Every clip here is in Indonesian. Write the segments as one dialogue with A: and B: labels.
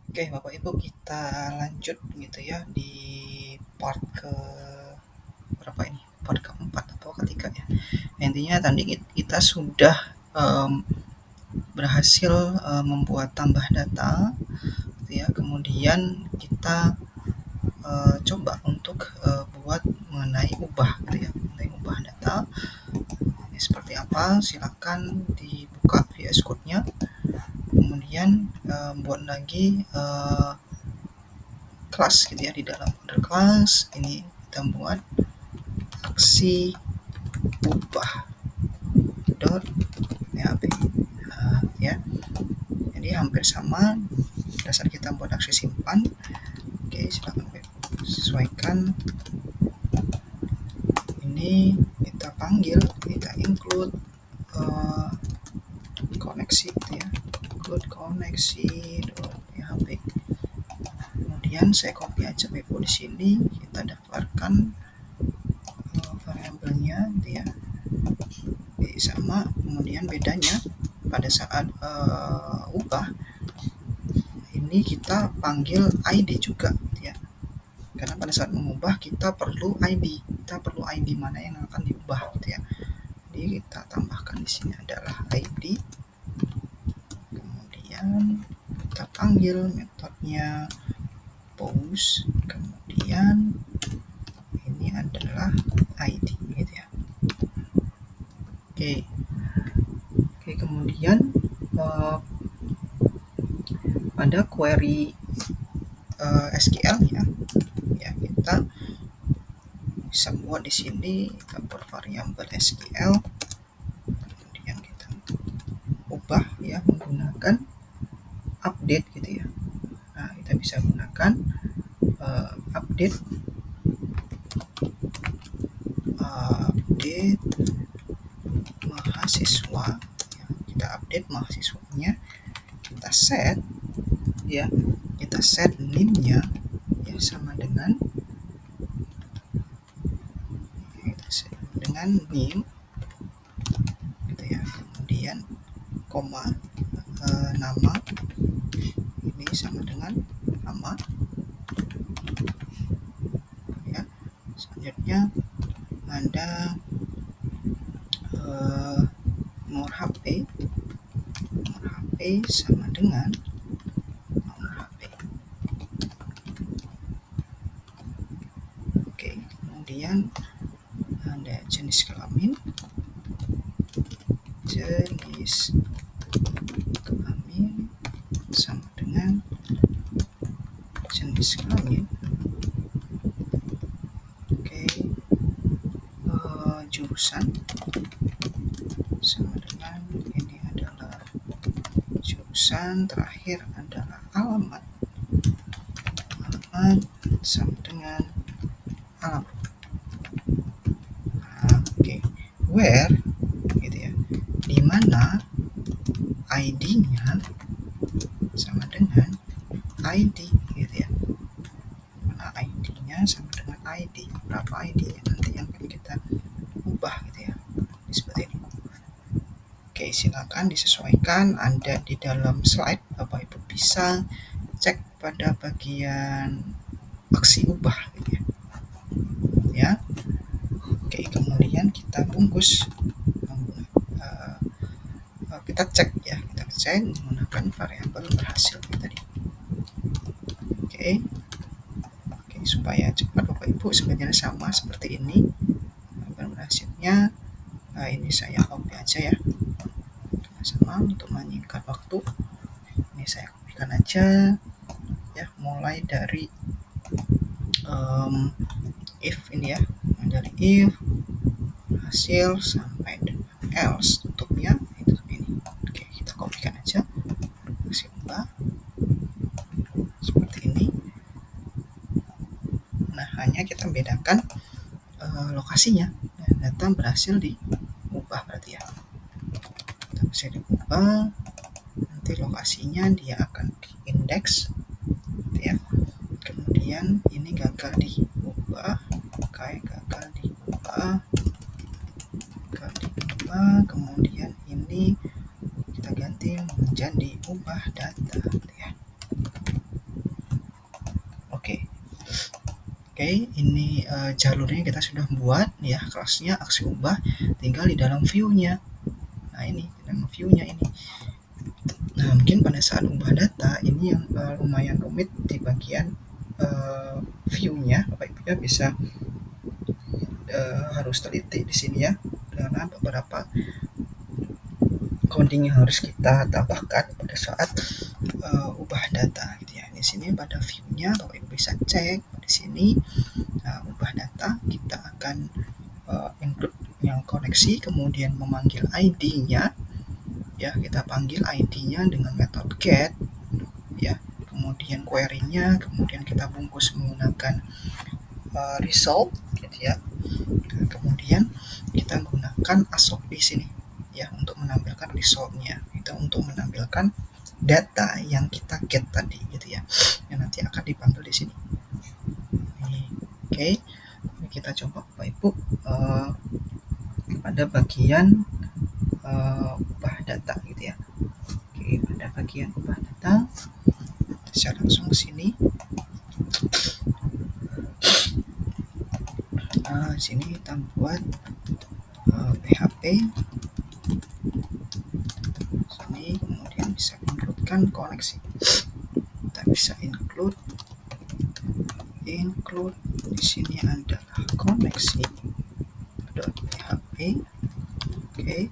A: Oke, Bapak Ibu, kita lanjut gitu ya di part ke berapa ini? Part keempat atau ketiga ya. Intinya tadi kita sudah berhasil membuat tambah data, gitu ya. Kemudian kita coba untuk buat mengenai ubah, gitu ya, mengenai ubah data. Ini seperti apa? Silakan dibuka VS Code-nya. Kemudian buat lagi kelas gitu ya, di dalam folder kelas ini kita buat aksi ubah dot php ya. Jadi hampir sama dasar kita buat aksi simpan. Oke, silakan sesuaikan. Ini kita panggil, kita include koneksi gitu ya, include koneksi .php. Kemudian saya copy aja Bebo di sini, kita daftarkan variabelnya gitu ya. Sama, kemudian bedanya pada saat ubah ini kita panggil ID juga gitu ya, karena pada saat mengubah kita perlu ID, mana yang akan diubah gitu ya. Jadi kita tambahkan di sini adalah ID, kemudian kita panggil metodenya post, kemudian ini adalah ID gitu ya. Oke, kemudian pada query SQL ya, kita bisa buat di sini, kita buat variabel SQL, kemudian kita ubah ya menggunakan update gitu ya. Nah, kita bisa gunakan update mahasiswa ya. Kita update mahasiswanya, kita set ya, kita set name-nya ya sama dengan name gitu ya, kemudian koma nama ini sama dengan nama ya. Selanjutnya ada nomor HP sama dengan nomor HP. Oke, kemudian ada jenis kelamin sama dengan jenis kelamin. Oke, jurusan sama dengan ini adalah jurusan, terakhir adalah alamat sama dengan alamat. Oke, where gitu ya, di mana ID-nya sama dengan ID gitu ya. Mana ID-nya sama dengan ID, berapa ID-nya nanti yang akan kita ubah gitu ya. Seperti ini. Oke, silakan disesuaikan, ada di dalam slide. Bapak Ibu bisa cek pada bagian aksi ubah gitu ya. Oke, kemudian kita bungkus, kita cek menggunakan variabel berhasil tadi. Oke, supaya cepat Bapak Ibu sebenarnya sama seperti ini variabel berhasilnya. Nah, ini saya copy aja ya, sama untuk menyingkat waktu. Ini saya kopikan aja ya, mulai dari if ini ya, dari if hasil sampai dengan else tutupnya itu ini. Oke, kita kopikan aja, ubah seperti ini. Nah, hanya kita bedakan lokasinya, data berhasil diubah berarti ya, data berhasil diubah, nanti lokasinya dia akan diindeks gitu ya. Kemudian ini gagal diubah, kemudian ini kita ganti menjadi ubah data gitu ya. Oke, ini jalurnya kita sudah buat ya, kelasnya aksi ubah, tinggal di dalam view-nya. Nah ini di dalam view-nya ini. Nah mungkin pada saat ubah data ini yang lumayan rumit di bagian view-nya, Bapak Ibu ya bisa harus teliti di sini ya, karena beberapa coding yang harus kita tambahkan pada saat ubah data gitu ya. Di sini pada view-nya Bapak Ibu bisa cek di sini ubah data, kita akan include yang koneksi, kemudian memanggil ID-nya ya, kita panggil ID-nya dengan metode get ya, kemudian query-nya, kemudian kita bungkus menggunakan result gitu ya. Nah, kemudian kita menggunakan assoc di sini ya untuk menampilkan resultnya, itu untuk menampilkan data yang kita get tadi gitu ya, yang nanti akan dipanggil di sini. Oke, kita coba Bapak Ibu pada bagian ubah data gitu ya. Oke, pada bagian ubah data saya langsung ke sini. Sini kita buat PHP sini, kemudian bisa includekan koneksi, kita bisa include di sini adalah koneksi .php. Oke,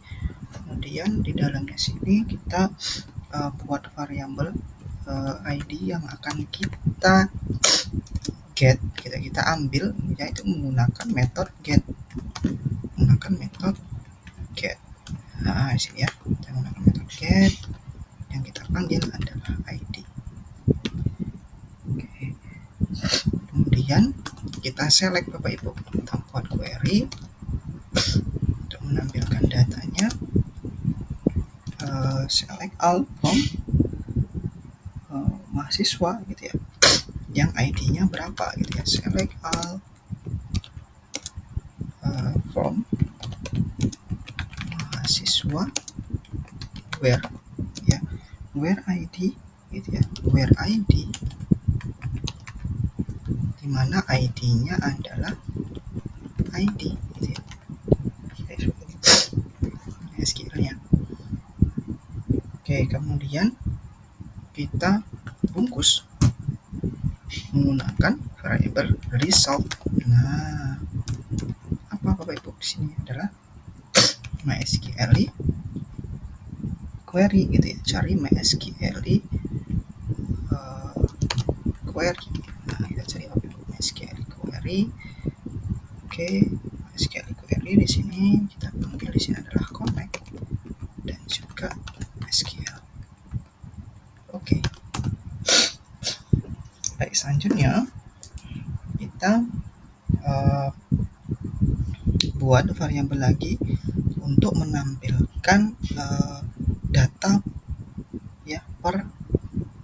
A: kemudian di dalamnya sini kita buat variabel ID yang akan kita get, kita ambil yaitu menggunakan metode get, nah di sini ya, kita menggunakan metode get yang kita panggil adalah ID. Oke, kemudian kita select Bapak Ibu, kita buat query untuk menampilkan datanya, select all from mahasiswa gitu ya, yang ID-nya berapa gitu ya, select all from mahasiswa where ya, where ID gitu ya, where ID dimana ID-nya adalah ID gitu ya, SQL-nya. Oke, kemudian kita bungkus menggunakan variabel result. Nah, apa Bapak Ibu di sini adalah MySQL query gitu ya, cari MySQL query. Nah, kita cari MySQL query. Oke, MySQL query di sini kita panggil di sini adalah connect dan juga SQL. Oke. Baik, selanjutnya kita buat variabel lagi untuk menampilkan data ya per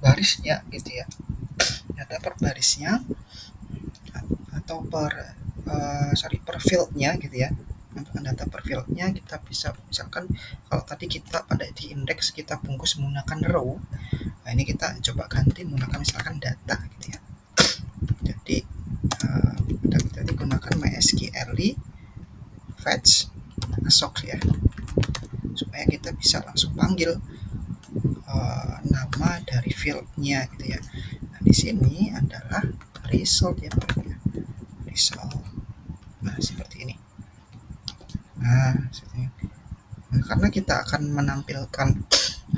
A: barisnya gitu ya, data per barisnya atau per fieldnya gitu ya. Data per fieldnya kita bisa, misalkan kalau tadi kita pada di indeks kita bungkus menggunakan row, nah ini kita coba ganti menggunakan misalkan data gitu ya. Jadi kita digunakan MySQL fetch assoc ya, supaya kita bisa langsung panggil nama dari fieldnya gitu ya. Nah di sini adalah result ya Pak ya, result. Nah seperti ini. Nah karena kita akan menampilkan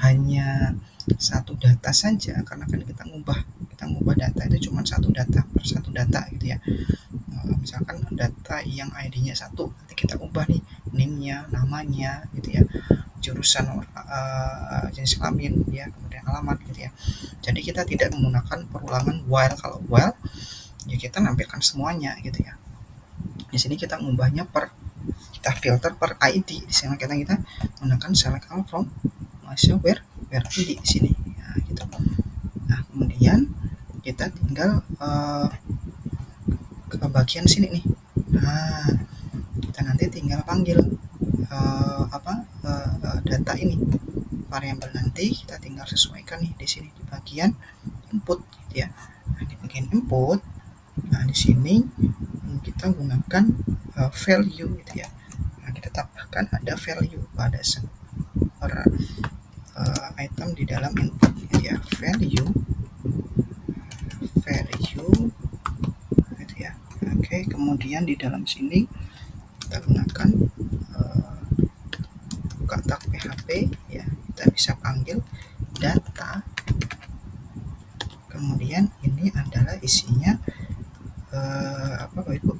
A: hanya satu data saja, karena kan kita ngubah data itu cuma satu data per satu data gitu ya. Misalkan data yang ID-nya 1, nanti kita ubah nih NIM-nya, namanya gitu ya, jurusan, jenis kelamin ya, kemudian alamat gitu ya. Jadi kita tidak menggunakan perulangan while. Kalau while ya kita nampilkan semuanya gitu ya. Di sini kita mengubahnya kita filter per ID. Di sini kita menggunakan select all from where ID di sini ya, gitu. Nah kemudian kita tinggal ke bagian sini nih. Nah kita nanti tinggal panggil data ini, variabel nanti kita tinggal sesuaikan nih di sini di bagian input gitu ya. Nah di bagian input Nah, di sini kita gunakan value gitu ya. Nah, kita tambahkan ada value pada item di dalam input gitu ya. Value gitu ya. Oke, kemudian di dalam sini kita gunakan buka tag PHP ya. Kita bisa panggil data. Kemudian ini adalah isinya apa Bapak Ibu?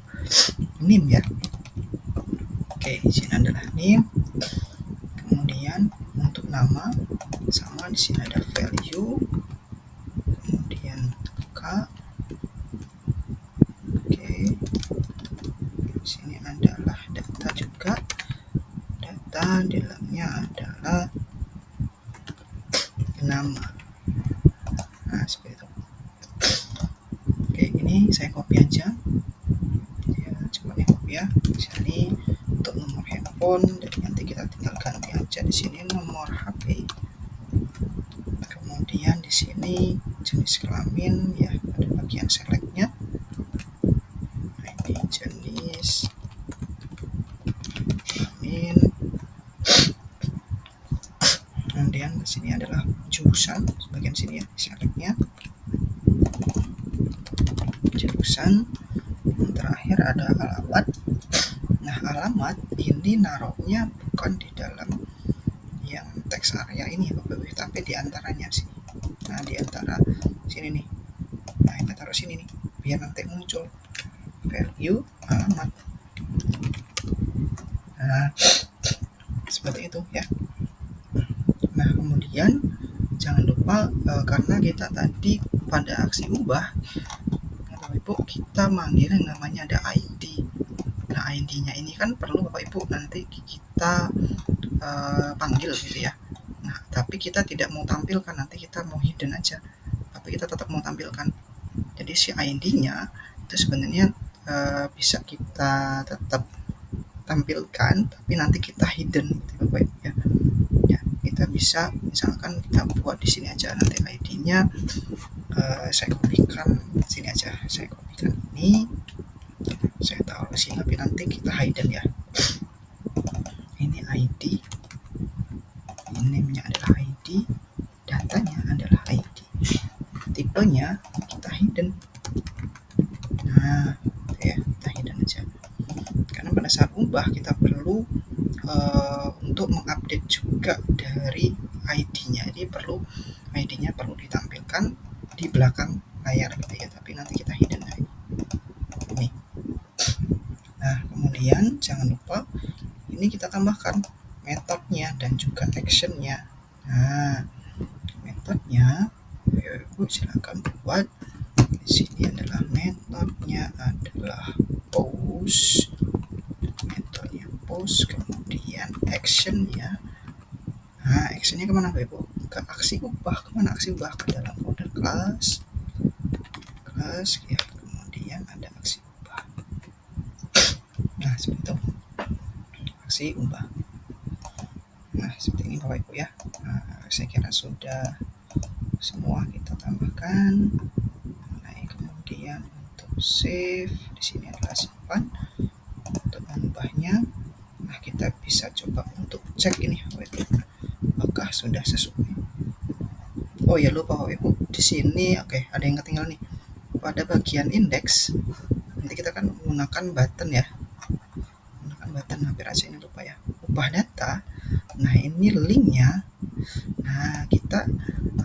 A: Name ya. Oke, di sini adalah name. Kemudian untuk nama sama, di sini ada value. Kemudian buka. Oke. Di sini adalah data juga. Data di dalamnya adalah nama. Nah, seperti itu. Oke, ini saya copy aja. Ya, coba nih copy ya. Di sini untuk nomor handphone, jadi nanti kita tinggal ganti aja di sini nomor HP. Kemudian di sini jenis kelamin ya, pada bagian selectnya. Nah, ini jenis kelamin. Kemudian di sini adalah jurusan, bagian sini ya, selectnya jurusan. Yang terakhir ada alamat. Nah, alamat ini naruhnya bukan di dalam yang teks area ini ya Bapak Ibu, tapi di antaranya sih. Nah, di antara sini nih. Nah, kita taruh sini nih biar nanti muncul value alamat. Nah, seperti itu ya. Nah, kemudian jangan lupa karena kita tadi pada aksi ubah Bapak Ibu kita manggil yang namanya ada ID. Nah, ID-nya ini kan perlu Bapak Ibu nanti kita panggil gitu ya. Nah, tapi kita tidak mau tampilkan, nanti kita mau hidden aja. Tapi kita tetap mau tampilkan. Jadi si ID-nya itu sebenarnya bisa kita tetap tampilkan, tapi nanti kita hidden gitu Bapak Ibu ya. Ya, kita bisa misalkan kita buat di sini aja nanti ID-nya saya kopikan sini aja. Saya kopikan ini. Saya taruh di sini, tapi nanti kita hidden ya. Ini ID, name-nya adalah ID, datanya adalah ID, tipenya kita hidden. Nah, ya, kita hidden aja. Karena pada saat ubah kita perlu untuk mengupdate juga dari ID-nya. Jadi perlu ID-nya perlu ditampilkan di belakang layar gitu ya. Tapi nanti kita hidden aja. Ini. Nah, kemudian jangan lupa ini kita tambahkan metodenya dan juga actionnya. Nah, metodenya Ibu silakan buat. Di sini adalah metodenya adalah post. Metodenya post, kemudian actionnya. Nah, actionnya kemana Bapak Ibu? Ke aksi ubah. Kemana aksi ubah? Ke dalam folder class ya. Kemudian ada aksi ubah. Nah, seperti itu. Aksi ubah. Nah, seperti ini Bapak Ibu ya. Nah, saya kira sudah semua kita tambahkan. Nah, kemudian untuk save di sini adalah simpan. Untuk mengubahnya, nah kita bisa coba untuk cek ini Bapak Ibu, apakah sudah sesuai. Oh ya, lupa Bapak Ibu, di sini oke, ada yang ketinggalan nih. Pada bagian indeks nanti kita kan menggunakan button ya. Menggunakan button, hampir aja ini lupa ya. Ubah data. Nah, ini linknya. Nah, kita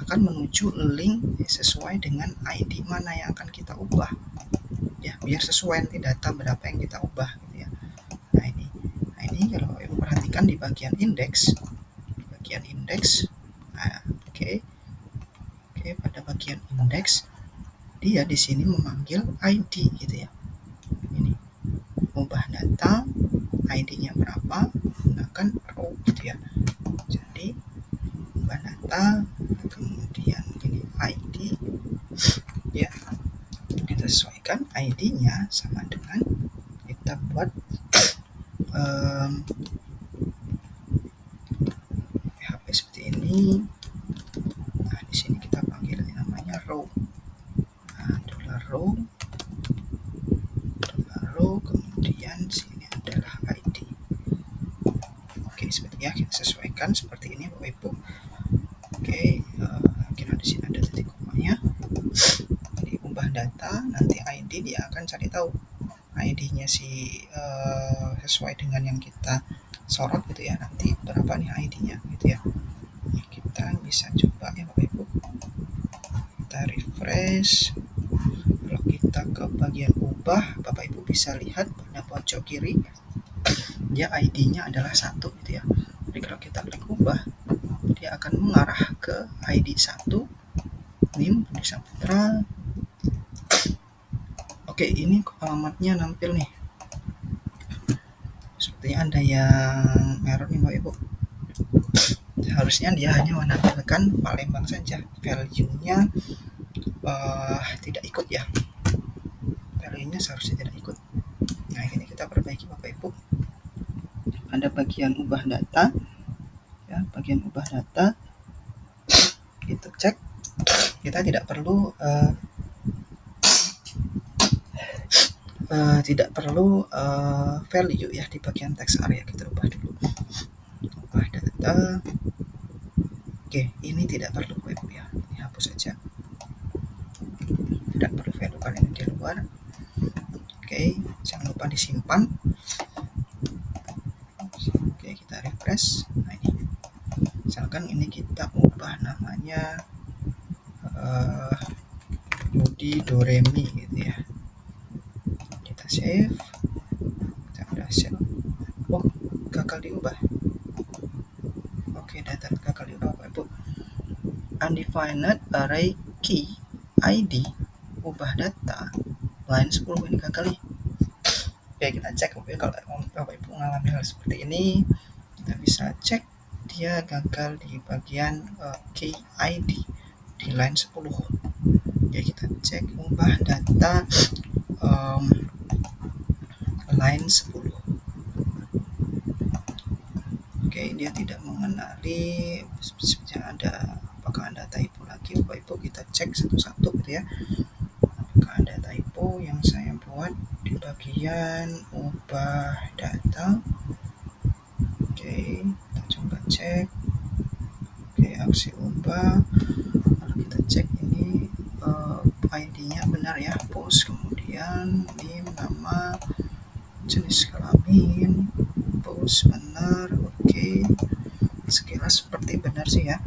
A: akan menuju link sesuai dengan ID mana yang akan kita ubah. Ya, biar sesuai nanti data berapa yang kita ubah gitu ya. Nah, ini kalau Ibu perhatikan di bagian indeks. Nah, oke, pada bagian indeks dia di sini memanggil ID gitu ya. Ini ubah data, ID-nya berapa, gunakan row gitu ya. Jadi ubah data, kemudian ini ID ya, kita sesuaikan ID-nya sama dengan kita buat PHP seperti ini. Nah, di sini kita panggil namanya row. Nah, adalah row. kan seperti ini Bapak Ibu. Oke, kira di sini ada titik komanya. Diubah data, nanti ID dia akan cari tahu ID-nya sesuai dengan yang kita sorot gitu ya, nanti berapa nih ID-nya gitu ya. Kita bisa coba ya Bapak Ibu, kita refresh. Kalau kita ke bagian ubah, Bapak Ibu bisa lihat pada pojok kiri dia ID-nya adalah 1 gitu ya. Jadi kalau kita klik ubah, dia akan mengarah ke ID 1 NIM Budi Saputra. Oke, ini alamatnya nampil nih. Sepertinya ada yang error nih Bapak Ibu. Harusnya dia hanya menampilkan Palembang saja, value-nya tidak ikut ya, value-nya seharusnya tidak ikut. Nah, ini kita perbaiki Bapak Ibu. Ada bagian ubah data ya, bagian ubah data itu cek, kita tidak perlu value ya di bagian text area. Kita ubah dulu, ubah data. Oke, ini tidak perlu Bapak Ibu ya, ini hapus saja, tidak perlu value karena ini di luar. Oke, jangan lupa disimpan. Oke, kita refresh. Nah, ini misalkan ini kita ubah namanya Budi Doremi gitu ya, kita save, kita berhasil. Oh, gagal diubah. Oke, data gagal diubah Bapak Ibu. Undefined array key ID ubah data line 10 ini gagal nih. Oke, kita cek kalau Bapak Ibu mengalami hal seperti ini, kita bisa cek dia gagal di bagian key ID di line 10. Oke, kita cek ubah data line 10. Oke, dia tidak mengenali, ada apakah ada typo lagi Bapak Ibu, kita cek satu-satu gitu ya. Apakah ada typo yang saya buat di bagian ubah data? Oke, kita coba cek. Oke, aksi ubah. Lalu kita cek ini ID-nya benar ya, post, kemudian NIM, nama, jenis kelamin, post benar. Oke, sekilas seperti benar sih ya.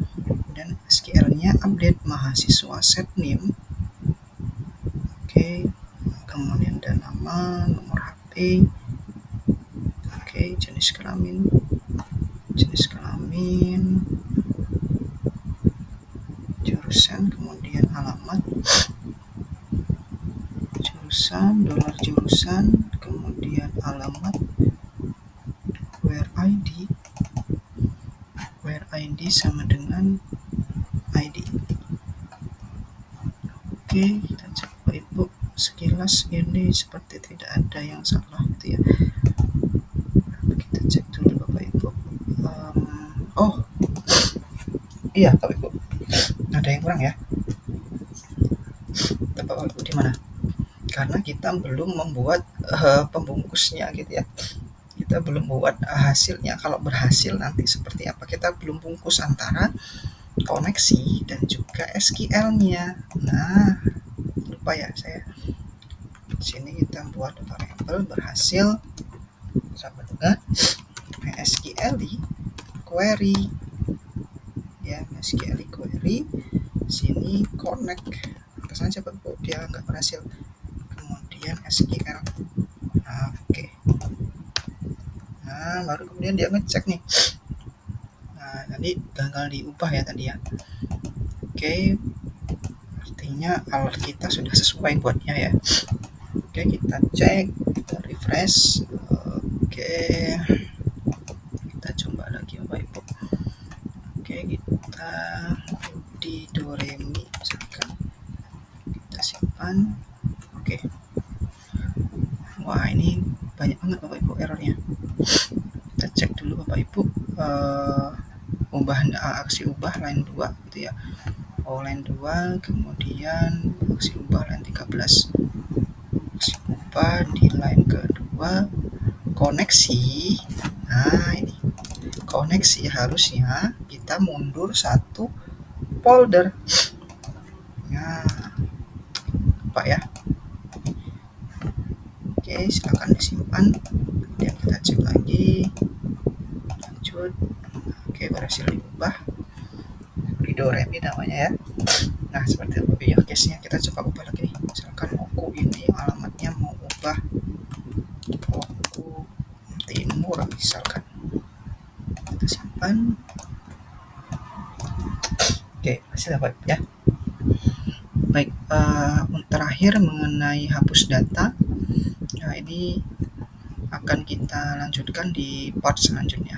A: Dan SQL-nya update mahasiswa set NIM. Oke, kemudian dan nama, nomor HP. Oke, jenis kelamin, jurusan, kemudian alamat, jurusan, jurusan, kemudian alamat, where ID sama dengan ID. Oke, kita cek Bapak Ibu, sekilas ini seperti tidak ada yang salah gitu ya. Kita cek dulu Bapak Ibu. Oh iya Bapak Ibu, ada yang kurang ya. Bapak Ibu di mana? Karena kita belum membuat pembungkusnya gitu ya, kita belum buat hasilnya. Kalau berhasil nanti seperti apa, kita belum bungkus antara koneksi dan juga SQL-nya. Nah, lupa ya saya. Di sini kita buat variabel berhasil sama dengan SQL di query ya, SQL di query. Sini connect atas saja Bapak, dia nggak berhasil. Kemudian SQL. Oke. Nah, baru kemudian dia ngecek nih. Nah, tadi gagal diubah ya tadi ya. Oke, artinya alert kita sudah sesuai buatnya ya. Oke, kita cek, kita refresh. Oke, kita coba lagi Bapak Ibu. Oke, kita di Doremi misalkan, kita simpan. Oke, wah ini banyak banget Bapak Ibu errornya. Kita cek dulu Bapak Ibu, aksi ubah line 2 gitu ya. Line 2, kemudian aksi ubah line 13, aksi ubah di line kedua, koneksi. Nah, ini koneksi harusnya kita mundur satu folder. Nah, Pak ya. Oke, silakan disimpan. Kemudian kita cek lagi. Lanjut. Oke, berhasil diubah. Ridoremi namanya ya. Nah, seperti itu ya case-nya. Kita coba ubah lagi nih. Misalkan Oku ini alamatnya mau ubah Oku Timur misalkan. Kita simpan. Oke, hasil dapat ya. Baik, terakhir mengenai hapus data. Nah, ini akan kita lanjutkan di part selanjutnya.